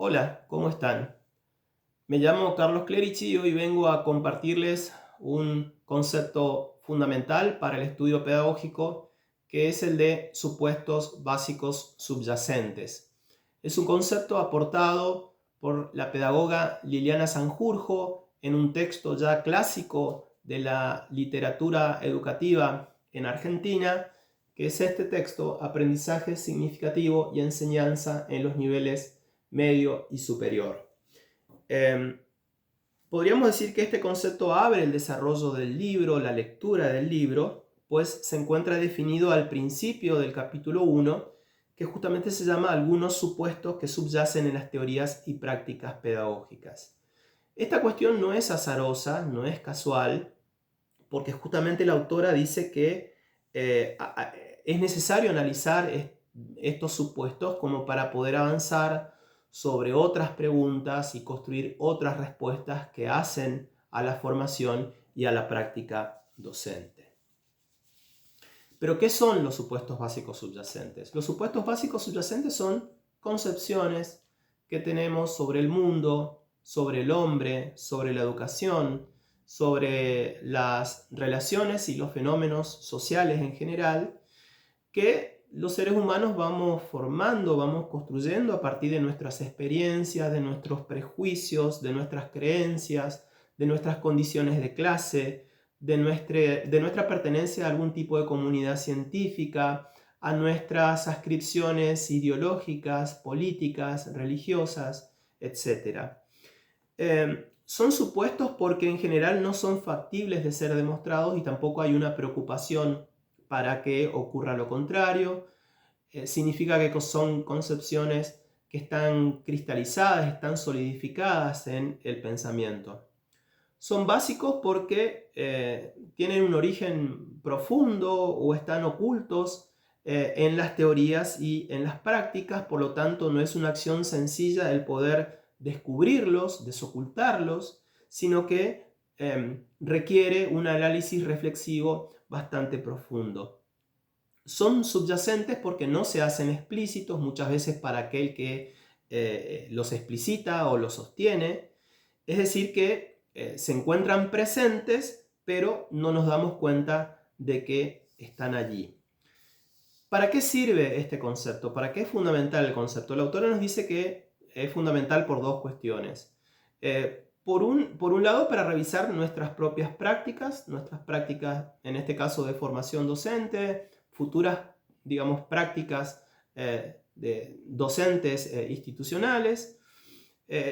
Hola, ¿cómo están? Me llamo Carlos Clerici y hoy vengo a compartirles un concepto fundamental para el estudio pedagógico que es el de supuestos básicos subyacentes. Es un concepto aportado por la pedagoga Liliana Sanjurjo en un texto ya clásico de la literatura educativa en Argentina, que es este texto: Aprendizaje significativo y enseñanza en los niveles medio y superior. Eh, Podríamos decir que este concepto abre el desarrollo del libro, la lectura del libro, pues se encuentra definido al principio del capítulo 1, que justamente se llama Algunos supuestos que subyacen en las teorías y prácticas pedagógicas. Esta cuestión no es azarosa, no es casual, porque justamente la autora dice que es necesario analizar estos supuestos como para poder avanzar sobre otras preguntas y construir otras respuestas que hacen a la formación y a la práctica docente. Pero, ¿qué son los supuestos básicos subyacentes? Los supuestos básicos subyacentes son concepciones que tenemos sobre el mundo, sobre el hombre, sobre la educación, sobre las relaciones y los fenómenos sociales en general, que los seres humanos vamos formando, vamos construyendo a partir de nuestras experiencias, de nuestros prejuicios, de nuestras creencias, de nuestras condiciones de clase, de nuestra pertenencia a algún tipo de comunidad científica, a nuestras adscripciones ideológicas, políticas, religiosas, etc. Son supuestos porque en general no son factibles de ser demostrados y tampoco hay una preocupación para que ocurra lo contrario. Significa que son concepciones que están cristalizadas, están solidificadas en el pensamiento. Son básicos porque tienen un origen profundo o están ocultos en las teorías y en las prácticas, por lo tanto no es una acción sencilla el poder descubrirlos, desocultarlos, sino que requiere un análisis reflexivo bastante profundo. Son subyacentes porque no se hacen explícitos, muchas veces para aquel que los explicita o los sostiene. Es decir, que se encuentran presentes, pero no nos damos cuenta de que están allí. ¿Para qué sirve este concepto? ¿Para qué es fundamental el concepto? La autora nos dice que es fundamental por dos cuestiones. Por un lado, para revisar nuestras propias prácticas en este caso de formación docente, futuras, digamos, prácticas de docentes institucionales,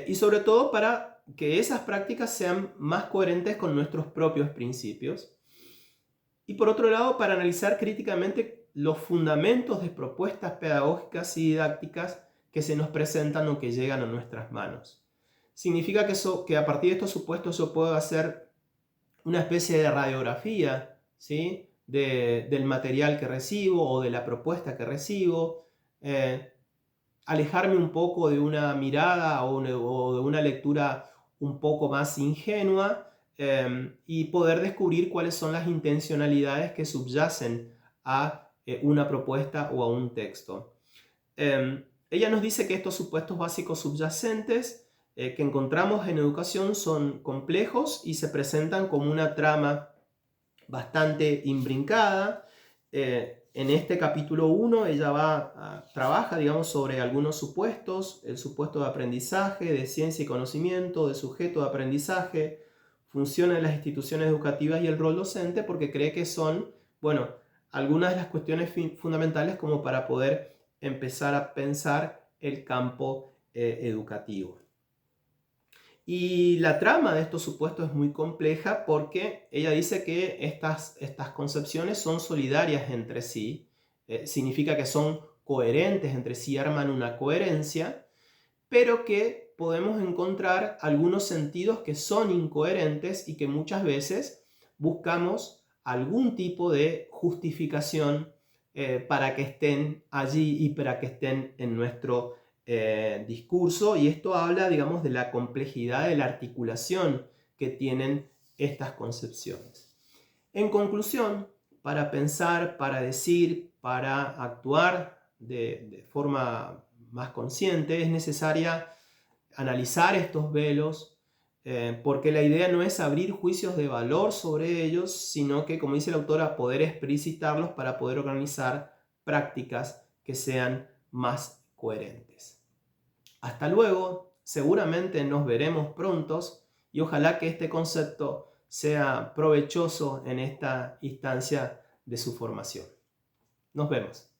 y sobre todo para que esas prácticas sean más coherentes con nuestros propios principios. Y por otro lado, para analizar críticamente los fundamentos de propuestas pedagógicas y didácticas que se nos presentan o que llegan a nuestras manos. Significa que a partir de estos supuestos yo puedo hacer una especie de radiografía, ¿sí?, del material que recibo o de la propuesta que recibo, alejarme un poco de una mirada o de una lectura un poco más ingenua, y poder descubrir cuáles son las intencionalidades que subyacen a una propuesta o a un texto. Ella nos dice que estos supuestos básicos subyacentes que encontramos en educación son complejos y se presentan como una trama bastante imbrincada. En este capítulo 1 ella trabaja, digamos, sobre algunos supuestos: el supuesto de aprendizaje, de ciencia y conocimiento, de sujeto de aprendizaje, funciones de las instituciones educativas y el rol docente, porque cree que son, bueno, algunas de las cuestiones fundamentales como para poder empezar a pensar el campo educativo. Y la trama de estos supuestos es muy compleja porque ella dice que estas concepciones son solidarias entre sí, significa que son coherentes entre sí, arman una coherencia, pero que podemos encontrar algunos sentidos que son incoherentes y que muchas veces buscamos algún tipo de justificación para que estén allí y para que estén en nuestro discurso, y esto habla, digamos, de la complejidad de la articulación que tienen estas concepciones. En conclusión, para pensar, para decir, para actuar de forma más consciente, es necesaria analizar estos velos, porque la idea no es abrir juicios de valor sobre ellos, sino que, como dice la autora, poder explicitarlos para poder organizar prácticas que sean más coherentes. Hasta luego, seguramente nos veremos prontos y ojalá que este concepto sea provechoso en esta instancia de su formación. Nos vemos.